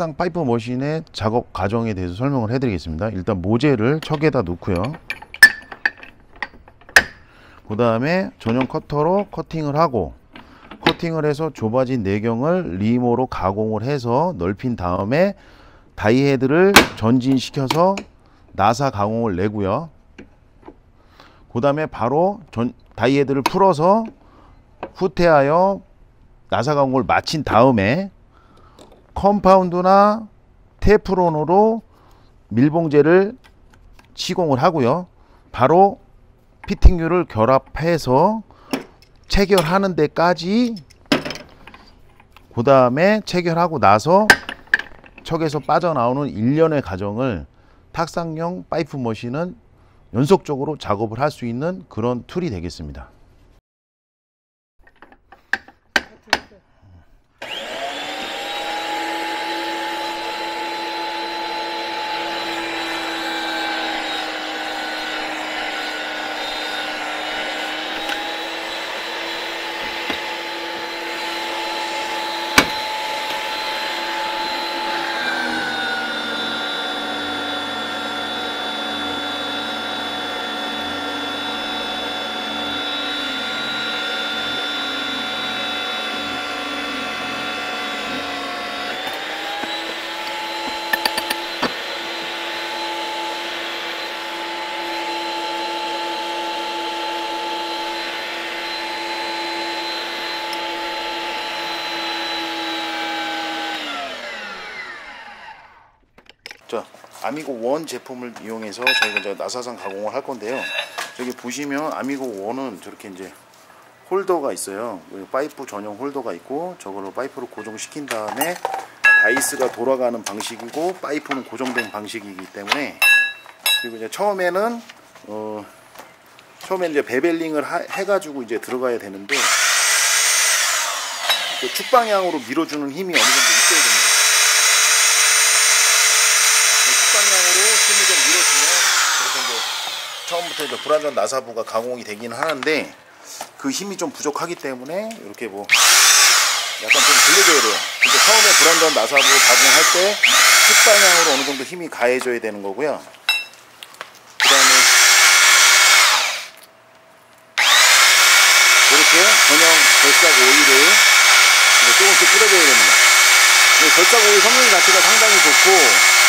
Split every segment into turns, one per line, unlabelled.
탁상 파이프 머신의 작업 과정에 대해서 설명을 해 드리겠습니다. 일단 모재를 척에다 놓고요, 그 다음에 전용 커터로 커팅을 하고, 커팅을 해서 좁아진 내경을 리모로 가공을 해서 넓힌 다음에 다이헤드를 전진시켜서 나사 가공을 내고요, 그 다음에 바로 다이헤드를 풀어서 후퇴하여 나사 가공을 마친 다음에 컴파운드나 테프론으로 밀봉제를 시공을 하고요, 바로 피팅유를 결합해서 체결하는 데까지, 그 다음에 체결하고 나서 척에서 빠져나오는 일련의 과정을 탁상용 파이프 머신은 연속적으로 작업을 할 수 있는 그런 툴이 되겠습니다. 자, 아미고 1 제품을 이용해서 저희가 이제 나사상 가공을 할 건데요. 여기 보시면 아미고 1은 저렇게 이제 홀더가 있어요. 파이프 전용 홀더가 있고, 저걸로 파이프를 고정시킨 다음에 다이스가 돌아가는 방식이고 파이프는 고정된 방식이기 때문에, 그리고 이제 처음에는 이제 베벨링을 해가지고 이제 들어가야 되는데, 그 축방향으로 밀어주는 힘이 어느 정도 있어야 됩니다. 축방향으로 힘을 좀 밀어주면 그렇게 이제 처음부터 이제 불완전 나사부가 가공이 되긴 하는데, 그 힘이 좀 부족하기 때문에 이렇게 뭐 약간 좀 돌려줘야 돼요. 근데 처음에 불완전 나사부 가공할 때 축방향으로 어느 정도 힘이 가해져야 되는 거고요. 그 다음에 이렇게 전용 결삭 오일을 조금씩 뿌려줘야 됩니다. 결삭 오일 성능 자체가 상당히 좋고,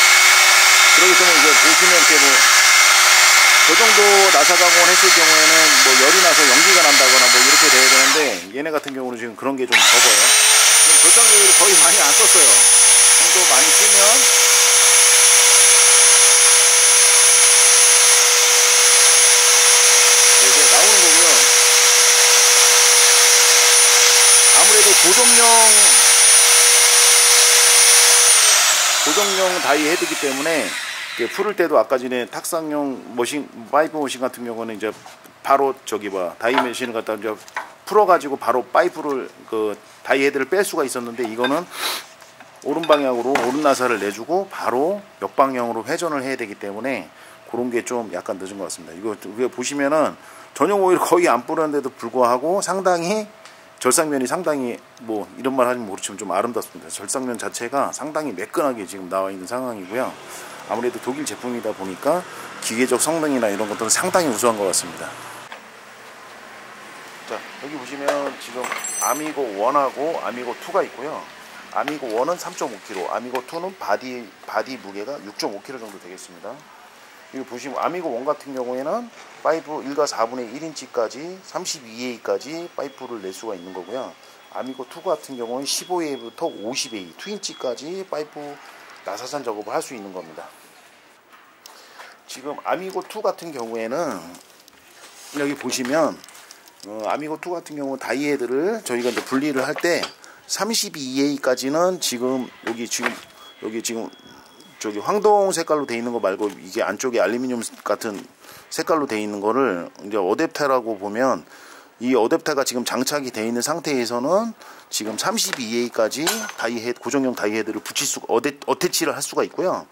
그러기 때문에 이제 보시면 이렇게 뭐 저 정도 나사 가공을 했을 경우에는 뭐 열이 나서 연기가 난다거나 뭐 이렇게 돼야 되는데, 얘네 같은 경우는 지금 그런 게 좀 적어요. 결삭 오일을 거의 많이 안 썼어요. 정도 많이 쓰면 이제 나오는 거고요. 아무래도 고정용 다이 헤드이기 때문에 풀을 때도 아까 전에 탁상용 머신, 파이프 머신 같은 경우는 이제 바로 다이 머신을 갖다 이제 풀어가지고 바로 파이프를 다이 헤드를 뺄 수가 있었는데, 이거는 오른 방향으로 오른 나사를 내주고 바로 역방향으로 회전을 해야 되기 때문에 그런 게 좀 약간 늦은 것 같습니다. 이거 보시면은 전용 오일 거의 안 뿌렸는데도 불구하고 상당히 절삭면이 상당히 뭐 이런 말 하면 모르지만 좀 아름답습니다. 절삭면 자체가 상당히 매끈하게 지금 나와 있는 상황이고요. 아무래도 독일 제품이다 보니까 기계적 성능이나 이런 것들은 상당히 우수한 것 같습니다. 자, 여기 보시면 지금 아미고 1하고 아미고 2가 있고요. 아미고 1은 3.5kg, 아미고 2는 바디 무게가 6.5kg 정도 되겠습니다. 여기 보시면 아미고 1 같은 경우에는 파이프 1과 4분의 1인치까지 32A까지 파이프를 낼 수가 있는 거고요. 아미고 2 같은 경우는 15A부터 50A, 2인치까지 파이프 나사산 작업을 할 수 있는 겁니다. 지금 아미고 2 같은 경우에는 여기 보시면 아미고 2 같은 경우 다이헤드를 저희가 이제 분리를 할 때 32A까지는 지금 여기 저기 황동 색깔로 돼 있는 거 말고, 이게 안쪽에 알루미늄 같은 색깔로 돼 있는 거를 이제 어댑터라고 보면, 이 어댑터가 지금 장착이 돼 있는 상태에서는 지금 32A까지 고정용 다이헤드를 붙일 수가, 어태치를 할 수가 있고요.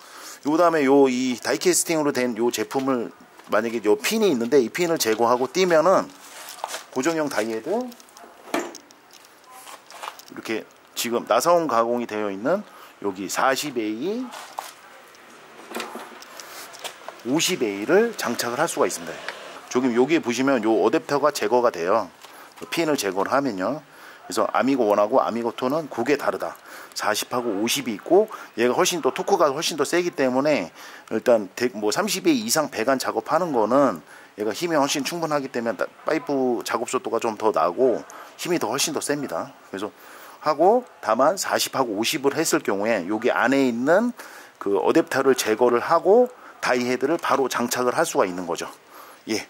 요 다음에 이 다이캐스팅으로 된 요 제품을, 만약에 요 핀이 있는데 이 핀을 제거하고 띄면은 고정용 다이헤드, 이렇게 지금 나사홈 가공이 되어 있는 여기 40A, 50A를 장착을 할 수가 있습니다. 지금 여기 보시면 요 어댑터가 제거가 돼요. 핀을 제거를 하면요. 그래서 아미고 1하고 아미고 2는 그게 다르다. 40하고 50이 있고, 얘가 훨씬 더 토크가 훨씬 더 세기 때문에 일단 뭐 30A 이상 배관 작업하는 거는 얘가 힘이 훨씬 충분하기 때문에 파이프 작업 속도가 좀 더 나고 힘이 더 훨씬 더 셉니다. 그래서 하고, 다만 40하고 50을 했을 경우에 여기 안에 있는 그 어댑터를 제거를 하고 다이헤드를 바로 장착을 할 수가 있는 거죠. 예.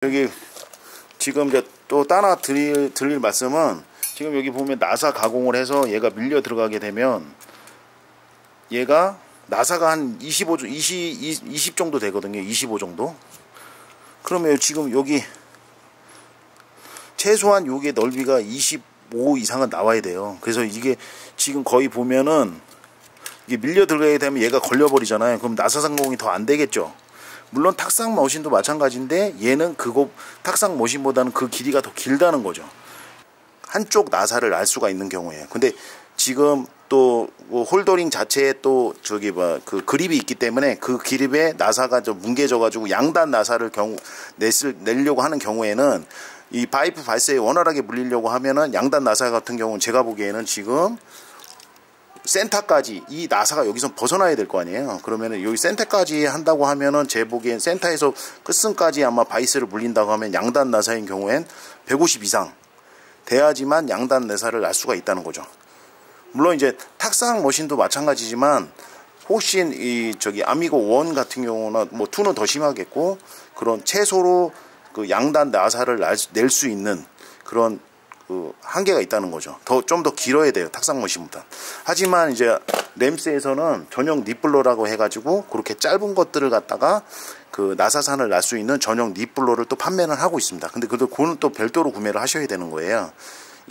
여기 지금 이제 또 따라 드릴 말씀은, 지금 여기 보면 나사 가공을 해서 얘가 밀려 들어가게 되면 얘가 나사가 한 20 정도 되거든요. 25 정도. 그러면 지금 여기 최소한 요게 넓이가 25 이상은 나와야 돼요. 그래서 이게 지금 거의 보면은 이게 밀려 들어가게 되면 얘가 걸려버리잖아요. 그럼 나사 상공이 더 안 되겠죠. 물론 탁상 머신도 마찬가지인데 얘는 그거 탁상 머신보다는 그 길이가 더 길다는 거죠. 한쪽 나사를 알 수가 있는 경우에. 근데 지금 또 홀더링 자체에 또 저기 그 그립이 있기 때문에 그 그립에 나사가 좀 뭉개져 가지고 양단 나사를 내려고 하는 경우에는 이 파이프 발사에 원활하게 물리려고 하면은 양단 나사 같은 경우는 제가 보기에는 지금 센터까지 이 나사가 여기서 벗어나야 될 거 아니에요. 그러면은 여기 센터까지 한다고 하면은 제 보기엔 센터에서 끝선까지 아마 바이스를 물린다고 하면 양단 나사인 경우엔 150 이상 돼야지만 양단 나사를 알 수가 있다는 거죠. 물론 이제 탁상 머신도 마찬가지지만 혹시 이 저기 아미고 1 같은 경우는 뭐 2는 더 심하겠고, 그런 최소로 그 양단 나사를 낼 수 있는 그런 그 한계가 있다는 거죠. 좀 더 길어야 돼요, 탁상 머신보다. 하지만 이제 램스에서는 전용 닛블러라고 해가지고 그렇게 짧은 것들을 갖다가 그 나사산을 날 수 있는 전용 닛블러를 또 판매를 하고 있습니다. 근데 그거는 또 별도로 구매를 하셔야 되는 거예요.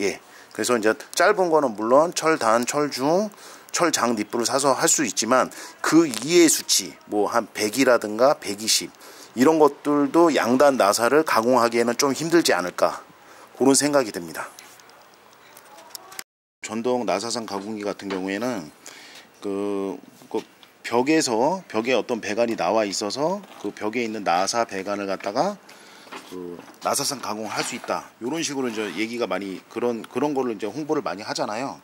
예. 그래서 이제 짧은 거는 물론 철단, 철중, 철장 닛블을 사서 할 수 있지만 그 이의 수치, 뭐 한 100이라든가 120 이런 것들도 양단 나사를 가공하기에는 좀 힘들지 않을까, 그런 생각이 듭니다. 전동 나사산 가공기 같은 경우에는 그 벽에 어떤 배관이 나와 있어서 그 벽에 있는 나사 배관을 갖다가 그 나사산 가공을 할 수 있다, 이런 식으로 이제 얘기가 많이 그런 거를 이제 홍보를 많이 하잖아요.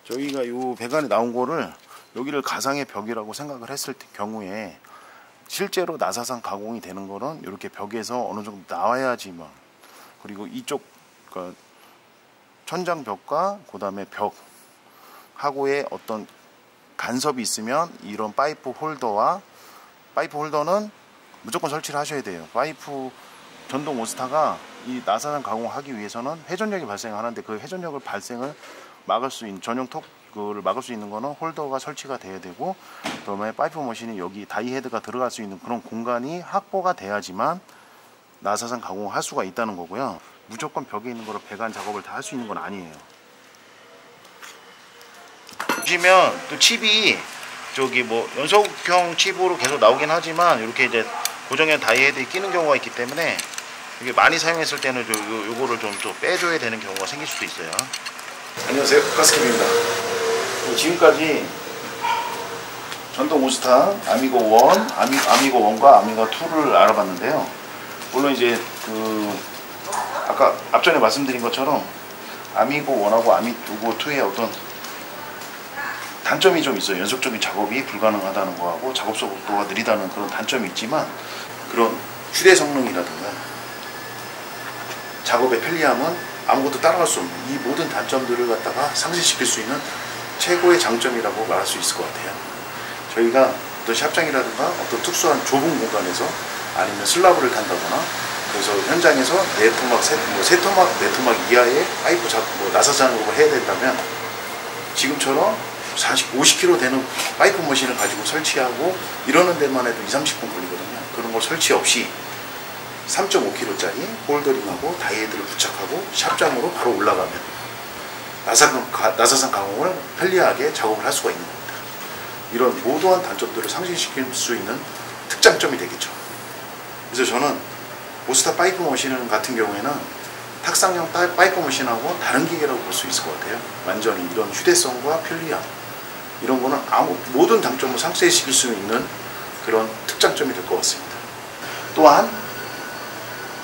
저희가 요 배관이 나온 거를 여기를 가상의 벽이라고 생각을 했을 경우에 실제로 나사산 가공이 되는 거는 이렇게 벽에서 어느 정도 나와야지만, 그리고 이쪽 그러니까 천장벽과 그 다음에 벽하고의 어떤 간섭이 있으면 이런 파이프 홀더는 무조건 설치를 하셔야 돼요. 파이프 전동 오스타가 이 나사산 가공하기 위해서는 회전력이 발생하는데 그 회전력을 발생을 막을 수 있는 전용 그를 막을 수 있는 거는 홀더가 설치가 돼야 되고, 그다음에 파이프 머신이 여기 다이헤드가 들어갈 수 있는 그런 공간이 확보가 돼야지만 나사산 가공을 할 수가 있다는 거고요. 무조건 벽에 있는 거로 배관 작업을 다 할 수 있는 건 아니에요. 보시면 또 칩이 저기 뭐 연속형 칩으로 계속 나오긴 하지만 이렇게 이제 고정형 다이헤드에 끼는 경우가 있기 때문에 이게 많이 사용했을 때는 요거를 좀 빼줘야 되는 경우가 생길 수도 있어요. 안녕하세요, 가스캡입니다. 지금까지 전동 오스타 아미고 1, 아미고 1과 아미고 2를 알아봤는데요. 물론 이제 아까 앞전에 말씀드린 것처럼 아미고 1하고 아미고 2의 어떤 단점이 좀 있어요. 연속적인 작업이 불가능하다는 거하고 작업 속도가 느리다는 그런 단점이 있지만, 그런 휴대 성능이라든가 작업의 편리함은 아무것도 따라갈 수 없는 이 모든 단점들을 갖다가 상쇄시킬 수 있는 최고의 장점이라고 말할 수 있을 것 같아요. 저희가 어떤 샵장이라든가 어떤 특수한 좁은 공간에서 아니면 슬라브를 탄다거나, 그래서 현장에서 세토막, 네토막 이하의 파이프 나사 작업을 해야 된다면 지금처럼 50kg 되는 파이프 머신을 가지고 설치하고 이러는 데만 해도 2-30분 걸리거든요. 그런 거 설치 없이 3.5kg짜리 홀더링하고 다이헤드를 부착하고 샵장으로 바로 올라가면 나사산 가공을 편리하게 작업을 할 수가 있는 겁니다. 이런 모두한 단점들을 상쇄시킬 수 있는 특장점이 되겠죠. 그래서 저는 오스타 파이프 머신 같은 경우에는 탁상용 파이프 머신하고 다른 기계라고 볼 수 있을 것 같아요. 완전히 이런 휴대성과 편리함 이런 거는 모든 장점을 상쇄시킬 수 있는 그런 특장점이 될 것 같습니다. 또한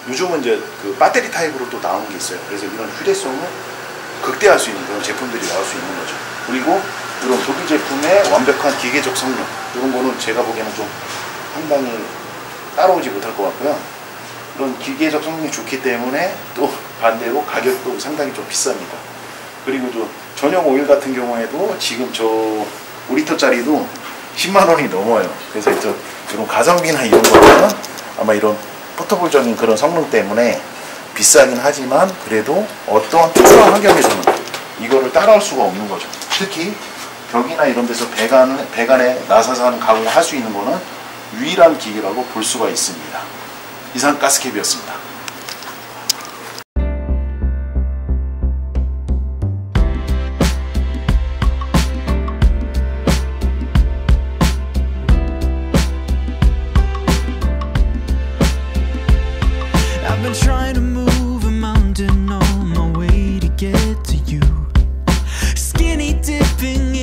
요즘은 이제 그 배터리 타입으로 또 나오는 게 있어요. 그래서 이런 휴대성을 극대화할 수 있는 그런 제품들이 나올 수 있는 거죠. 그리고 이런 독일 제품의 완벽한 기계적 성능 이런 거는 제가 보기에는 좀 상당히 따라오지 못할 것 같고요. 이런 기계적 성능이 좋기 때문에 또 반대로 가격도 상당히 좀 비쌉니다. 그리고 또 전용 오일 같은 경우에도 지금 저 5리터짜리도 10만 원이 넘어요. 그래서 이런 가성비나 이런 거는 아마 이런 포터블적인 그런 성능 때문에 비싸긴 하지만 그래도 어떤 특수한 환경에서는 이거를 따라올 수가 없는 거죠. 특히 벽이나 이런 데서 배관에 나사서 하는 가공을 할 수 있는 거는 유일한 기계라고 볼 수가 있습니다. 이상 가스캡이었습니다.
I've been trying to move a mountain on my way to get to you. Skinny dipping